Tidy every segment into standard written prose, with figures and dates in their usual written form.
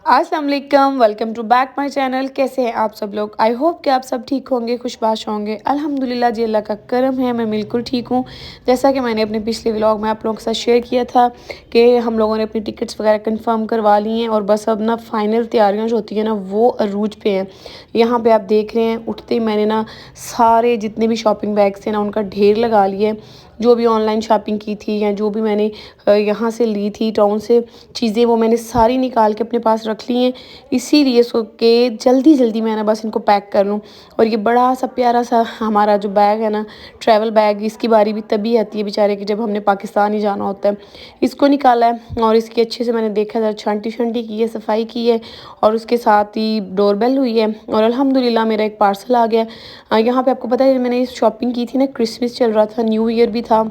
अस्सलाम वालेकुम, welcome to back my channel. कैसे हैं आप सब लोग? आई होप कि आप सब ठीक होंगे, खुशबाश होंगे। अल्हम्दुलिल्लाह जी, अल्लाह का करम है, मैं बिल्कुल ठीक हूँ। जैसा कि मैंने अपने पिछले व्लॉग में आप लोगों के साथ शेयर किया था कि हम लोगों ने अपनी टिकट्स वगैरह कंफर्म करवा ली हैं और बस अब ना फाइनल तैयारियां जो होती हैं ना वो अरूज पे हैं। यहाँ पे आप देख रहे हैं, उठते ही मैंने ना सारे जितने भी शॉपिंग बैग्स थे ना उनका ढेर लगा लिए। जो भी ऑनलाइन शॉपिंग की थी या जो भी मैंने यहाँ से ली थी टाउन से चीज़ें, वो मैंने सारी निकाल के अपने पास रख ली हैं। इसीलिए सो के जल्दी जल्दी मैं ना बस इनको पैक कर लूँ। और ये बड़ा सा प्यारा सा हमारा जो बैग है ना, ट्रैवल बैग, इसकी बारी भी तभी आती है बेचारे की जब हमने पाकिस्तान ही जाना होता है। इसको निकाला है और इसकी अच्छे से मैंने देखा जरा छांटी छांटी की है, सफाई की है और उसके साथ ही डोरबेल हुई है और अल्हम्दुलिल्लाह मेरा एक पार्सल आ गया। यहाँ पे आपको पता है मैंने शॉपिंग की थी ना, क्रिसमस चल रहा था, न्यू ईयर भी था,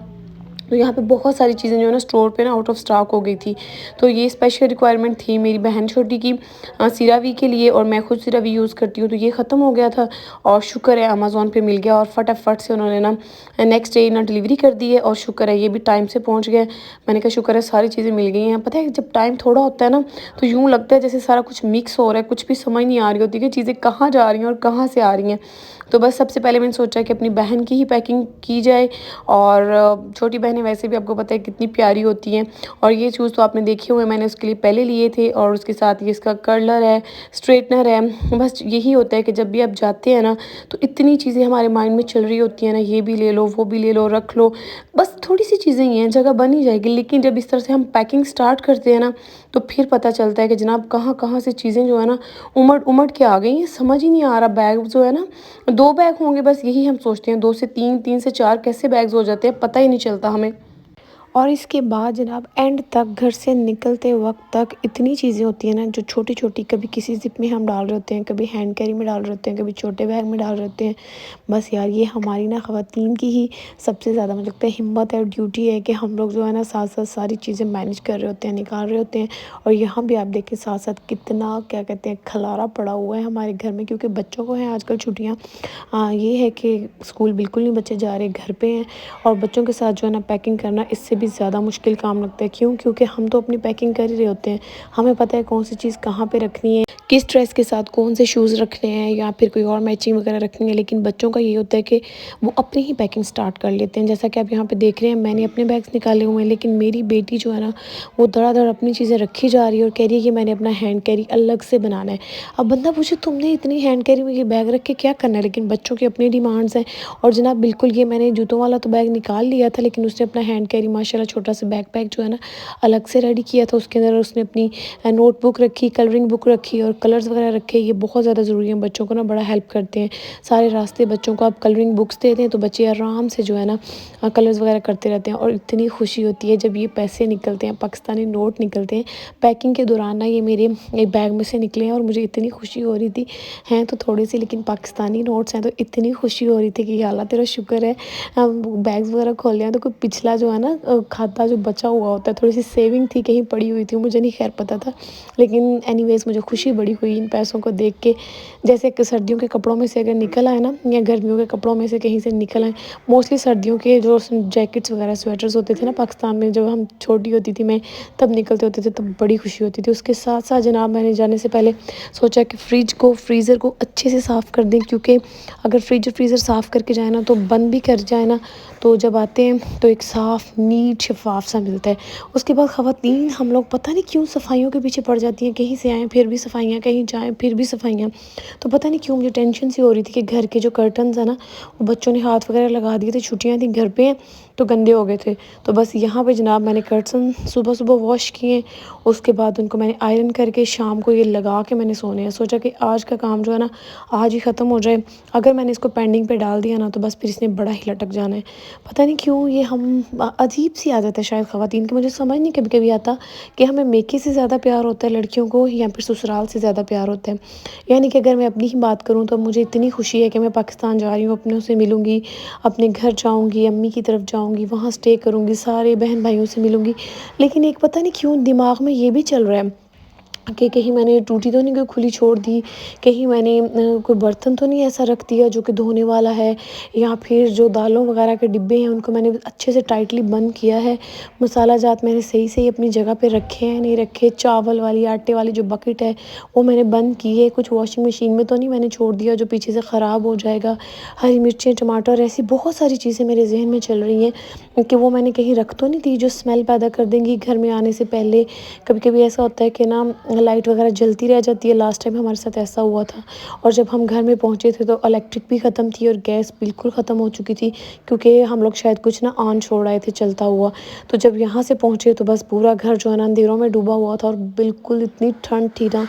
तो यहाँ पे बहुत सारी चीज़ें जो है ना स्टोर पे ना आउट ऑफ स्टॉक हो गई थी। तो ये स्पेशल रिक्वायरमेंट थी मेरी बहन छोटी की सिरावी के लिए, और मैं खुद सिरावी यूज़ करती हूँ, तो ये ख़त्म हो गया था और शुक्र है अमेज़ोन पे मिल गया और फटाफट से उन्होंने ना नेक्स्ट डे ना डिलीवरी कर दी है और शुक्र है ये भी टाइम से पहुँच गया। मैंने कहा शुक्र है सारी चीज़ें मिल गई हैं। पता है जब टाइम थोड़ा होता है ना तो यूँ लगता है जैसे सारा कुछ मिक्स हो रहा है, कुछ भी समझ नहीं आ रही होती कि चीज़ें कहाँ जा रही हैं और कहाँ से आ रही हैं। तो बस सबसे पहले मैंने सोचा कि अपनी बहन की ही पैकिंग की जाए, और छोटी बहनें वैसे भी आपको पता है कितनी प्यारी होती हैं। और ये शूज़ तो आपने देखे हुए मैंने उसके लिए पहले लिए थे, और उसके साथ ये इसका कर्लर है, स्ट्रेटनर है। बस यही होता है कि जब भी आप जाते हैं ना तो इतनी चीज़ें हमारे माइंड में चल रही होती हैं ना, ये भी ले लो, वो भी ले लो, रख लो। बस थोड़ी सी चीज़ें ही हैं, जगह बन ही जाएगी। लेकिन जब इस तरह से हम पैकिंग स्टार्ट करते हैं ना तो फिर पता चलता है कि जनाब कहाँ कहाँ से चीज़ें जो है ना उमड़ उमड़ के आ गई हैं, समझ ही नहीं आ रहा। बैग जो है ना, 2 बैग होंगे बस, यही हम सोचते हैं, 2 से 3, 3 से 4 कैसे बैग्स हो जाते हैं पता ही नहीं चलता हमें। और इसके बाद जनाब एंड तक घर से निकलते वक्त तक इतनी चीज़ें होती हैं ना जो छोटी छोटी, कभी किसी ज़िप में हम डाल रहे होते हैं, कभी हैंड कैरी में डाल रहे होते हैं, कभी छोटे बैग में डाल रहे होते हैं। बस यार ये हमारी ना ख़वातीन की ही सबसे ज़्यादा मुझे लगता है हिम्मत है और ड्यूटी है कि हम लोग जो है ना साथ साथ सारी चीज़ें मैनेज कर रहे होते हैं, निकाल रहे होते हैं। और यहाँ भी आप देखें साथ साथ कितना क्या कहते हैं खलारा पड़ा हुआ है हमारे घर में, क्योंकि बच्चों को हैं आजकल छुट्टियाँ। ये है कि स्कूल बिल्कुल नहीं बच्चे जा रहे, घर पे हैं। और बच्चों के साथ जो है ना पैकिंग करना इससे भी ज़्यादा मुश्किल काम लगता है। क्यों? क्योंकि हम तो अपनी पैकिंग कर ही रहे होते हैं, हमें पता है कौन सी चीज़ कहाँ पे रखनी है, किस ड्रेस के साथ कौन से शूज़ रखने हैं या फिर कोई और मैचिंग वगैरह रखनी है। लेकिन बच्चों का ये होता है कि वो अपनी ही पैकिंग स्टार्ट कर लेते हैं। जैसा कि आप यहाँ पे देख रहे हैं मैंने अपने बैग्स निकाले हुए हैं, लेकिन मेरी बेटी जो है ना वो धड़ाधड़ अपनी चीज़ें रखी जा रही है और कह रही है कि मैंने अपना हैंड कैरी अलग से बनाना है। अब बंदा पूछे तुमने इतनी हैंड कैरी में ये बैग रख के क्या करना है, लेकिन बच्चों की अपनी डिमांड्स हैं। और जनाब बिल्कुल ये मैंने जूतों वाला तो बैग निकाल लिया था, लेकिन उसने अपना हैंड कैरी माशाल्लाह छोटा सा बैकपैक जो है ना अलग से रेडी किया था। उसके अंदर उसने अपनी नोटबुक रखी, कलरिंग बुक रखी और कलर्स वगैरह रखे। ये बहुत ज़्यादा ज़रूरी है, बच्चों को ना बड़ा हेल्प करते हैं। सारे रास्ते बच्चों को आप कलरिंग बुक्स देते हैं तो बच्चे आराम से जो है ना कलर्स वगैरह करते रहते हैं। और इतनी खुशी होती है जब ये पैसे निकलते हैं, पाकिस्तानी नोट निकलते हैं। पैकिंग के दौरान ना ये मेरे एक बैग में से निकले हैं और मुझे इतनी खुशी हो रही थी। हैं तो थोड़ी सी लेकिन पाकिस्तानी नोट्स हैं तो इतनी खुशी हो रही थी कि या अल्लाह तेरा शुक्र है। बैग्स वगैरह खोले हैं तो कोई पिछला जो है ना खाता जो बचा हुआ होता है, थोड़ी सी सेविंग थी कहीं पड़ी हुई थी, मुझे नहीं खैर पता था। लेकिन एनीवेज मुझे खुशी बड़ी हुई इन पैसों को देख के। जैसे कि सर्दियों के कपड़ों में से अगर निकल आए ना या गर्मियों के कपड़ों में से कहीं से निकल आए, मोस्टली सर्दियों के जो जैकेट्स वगैरह स्वेटर्स होते थे ना पाकिस्तान में, जब हम छोटी होती थी मैं तब निकलते होते थे, तब बड़ी खुशी होती थी। उसके साथ साथ जनाब मैंने जाने से पहले सोचा कि फ्रीज़र को अच्छे से साफ़ कर दें, क्योंकि अगर फ्रीज़र साफ़ करके जाए ना तो बंद भी कर जाए ना तो जब आते हैं तो एक साफ़ नीट शफाफ सा मिलता है। उसके बाद ख़वातीन हम लोग पता नहीं क्यों सफाइयों के पीछे पड़ जाती हैं, कहीं से आएँ फिर भी सफाइयाँ, कहीं जाएँ फिर भी सफाइयाँ। तो पता नहीं क्यों मुझे टेंशन सी हो रही थी कि घर के जो कर्टन्स है ना वो बच्चों ने हाथ वगैरह लगा दिए थे, छुट्टियाँ थी घर पे हैं तो गंदे हो गए थे। तो बस यहाँ पे जनाब मैंने कर्टन सुबह सुबह वॉश किए, उसके बाद उनको मैंने आयरन करके शाम को ये लगा के मैंने सोने हैं। सोचा कि आज का काम जो है ना आज ही ख़त्म हो जाए। अगर मैंने इसको पेंडिंग पे डाल दिया ना तो बस फिर इसने बड़ा ही लटक जाना है। पता नहीं क्यों ये हम अजीब सी आदत है शायद ख़वातीन की, मुझे समझ नहीं कभी कभी आता कि हमें मेके से ज़्यादा प्यार होता है लड़कियों को या फिर ससुराल से ज़्यादा प्यार होता है। यानी कि अगर मैं अपनी ही बात करूँ तो मुझे इतनी खुशी है कि मैं पाकिस्तान जा रही हूँ, अपनों से मिलूँगी, अपने घर जाऊँगी, अम्मी की तरफ जाऊँगी, वहाँ स्टे करूँगी, सारे बहन भाइयों से मिलूँगी। लेकिन एक पता नहीं क्यों दिमाग में ये भी चल रहा है کہ کہیں میں نے ٹوٹی تو نہیں کوئی کھلی چھوڑ دی، کہیں میں نے کوئی برتن تو نہیں ایسا رکھ دیا جو کہ دھونے والا ہے، یا پھر جو دالوں وغیرہ کے ڈبے ہیں ان کو میں نے اچھے سے ٹائٹلی بند کیا ہے، مسالہ جات میں نے صحیح سے اپنی جگہ پہ رکھے ہیں نہیں رکھے، چاول والی آٹے والی جو بکٹ ہے وہ میں نے بند کی ہے، کچھ واشنگ مشین میں تو نہیں میں نے چھوڑ دیا جو پیچھے سے خراب ہو جائے گا، ہری مرچیں ٹماٹر ایسی بہت ساری چیزیں میرے ذہن میں چل رہی ہیں کہ وہ میں نے کہیں رکھ تو نہیں دی جو اسمیل پیدا کر دیں گی گھر میں آنے سے پہلے۔ کبھی کبھی ایسا ہوتا ہے کہ نا لائٹ وغیرہ جلتی رہ جاتی ہے، لاسٹ ٹائم ہمارے ساتھ ایسا ہوا تھا، اور جب ہم گھر میں پہنچے تھے تو الیکٹرک بھی ختم تھی اور گیس بالکل ختم ہو چکی تھی، کیونکہ ہم لوگ شاید کچھ نا آن چھوڑ آئے تھے چلتا ہوا۔ تو جب یہاں سے پہنچے تو بس پورا گھر جو ہے نا اندھیروں میں ڈوبا ہوا تھا، اور بالکل اتنی ٹھنڈ تھی نا،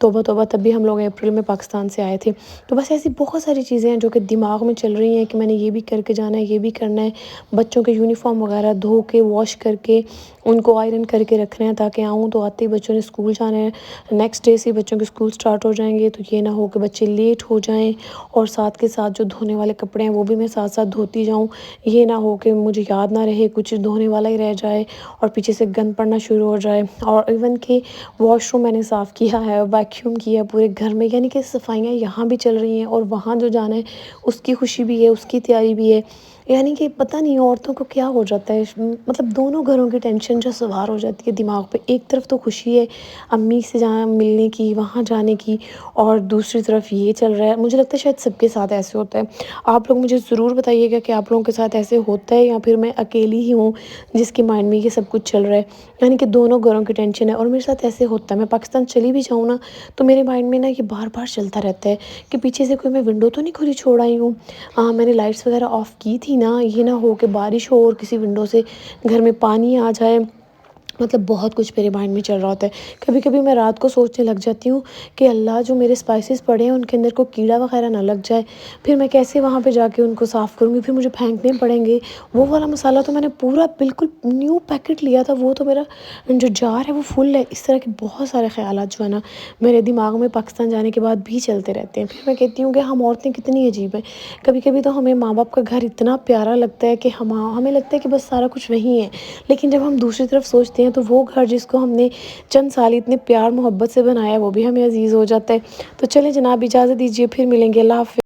توبہ توبہ، تب بھی ہم لوگ اپریل میں پاکستان سے آئے تھے۔ تو بس ایسی بہت ساری چیزیں ہیں جو کہ دماغ میں چل رہی ہیں کہ میں نے یہ بھی کر کے جانا ہے، یہ بھی کرنا ہے، بچوں کے یونیفارم وغیرہ دھو کے واش کر کے ان کو آئرن کر کے رکھنا ہے، تاکہ آؤں تو آتے ہی بچوں نے اسکول جانا ہے، نیکسٹ ڈے سے بچوں کے اسکول سٹارٹ ہو جائیں گے، تو یہ نہ ہو کہ بچے لیٹ ہو جائیں، اور ساتھ کے ساتھ جو دھونے والے کپڑے ہیں وہ بھی میں ساتھ ساتھ دھوتی جاؤں، یہ نہ ہو کہ مجھے یاد نہ رہے کچھ دھونے والا ہی رہ جائے اور پیچھے سے گند پڑنا شروع ہو جائے۔ اور ایون کہ واش روم میں نے صاف کیا ہے، ویکیوم کیا ہے پورے گھر میں، یعنی کہ صفائیاں یہاں بھی چل رہی ہیں اور وہاں جو جانا ہے اس کی خوشی بھی ہے، اس کی تیاری بھی ہے، یعنی کہ پتہ نہیں عورتوں کو کیا ہو جاتا ہے، مطلب دونوں گھروں کی ٹینشن جو سوار ہو جاتی ہے دماغ پہ، ایک طرف تو خوشی ہے امی سے جہاں ملنے کی، وہاں جانے کی، اور دوسری طرف یہ چل رہا ہے۔ مجھے لگتا ہے شاید سب کے ساتھ ایسے ہوتا ہے، آپ لوگ مجھے ضرور بتائیے گا کہ آپ لوگوں کے ساتھ ایسے ہوتا ہے یا پھر میں اکیلی ہی ہوں جس کے مائنڈ میں یہ سب کچھ چل رہا ہے، یعنی کہ دونوں گھروں کی ٹینشن ہے۔ اور میرے ساتھ ایسے ہوتا ہے، میں پاکستان چلی بھی جاؤں نا تو میرے مائنڈ میں نا یہ بار بار چلتا رہتا ہے کہ پیچھے سے کوئی میں ونڈو تو نہیں کھلی چھوڑ آئی ہوں، میں نے لائٹس وغیرہ آف کی تھی نا، یہ نہ ہو کہ بارش ہو اور کسی ونڈو سے گھر میں پانی آ جائے، مطلب بہت کچھ میرے مائنڈ میں چل رہا ہوتا ہے۔ کبھی کبھی میں رات کو سوچنے لگ جاتی ہوں کہ اللہ جو میرے اسپائسز پڑے ہیں ان کے اندر کوئی کیڑا وغیرہ نہ لگ جائے، پھر میں کیسے وہاں پہ جا کے ان کو صاف کروں گی، پھر مجھے پھینکنے پڑیں گے۔ وہ والا مسالہ تو میں نے پورا بالکل نیو پیکٹ لیا تھا، وہ تو میرا جو جار ہے وہ فل ہے۔ اس طرح کے بہت سارے خیالات جو ہے نا میرے دماغ میں پاکستان جانے کے بعد بھی چلتے رہتے ہیں۔ پھر میں کہتی ہوں کہ ہم عورتیں کتنی عجیب ہیں، کبھی کبھی تو ہمیں ماں باپ کا گھر اتنا پیارا لگتا ہے کہ ہمیں لگتا ہے کہ بس سارا کچھ وہیں ہے، لیکن جب ہم دوسری طرف سوچتے ہیں تو وہ گھر جس کو ہم نے چند سال اتنے پیار محبت سے بنایا وہ بھی ہمیں عزیز ہو جاتا ہے۔ تو چلیں جناب، اجازت دیجیے، پھر ملیں گے، اللہ حافظ۔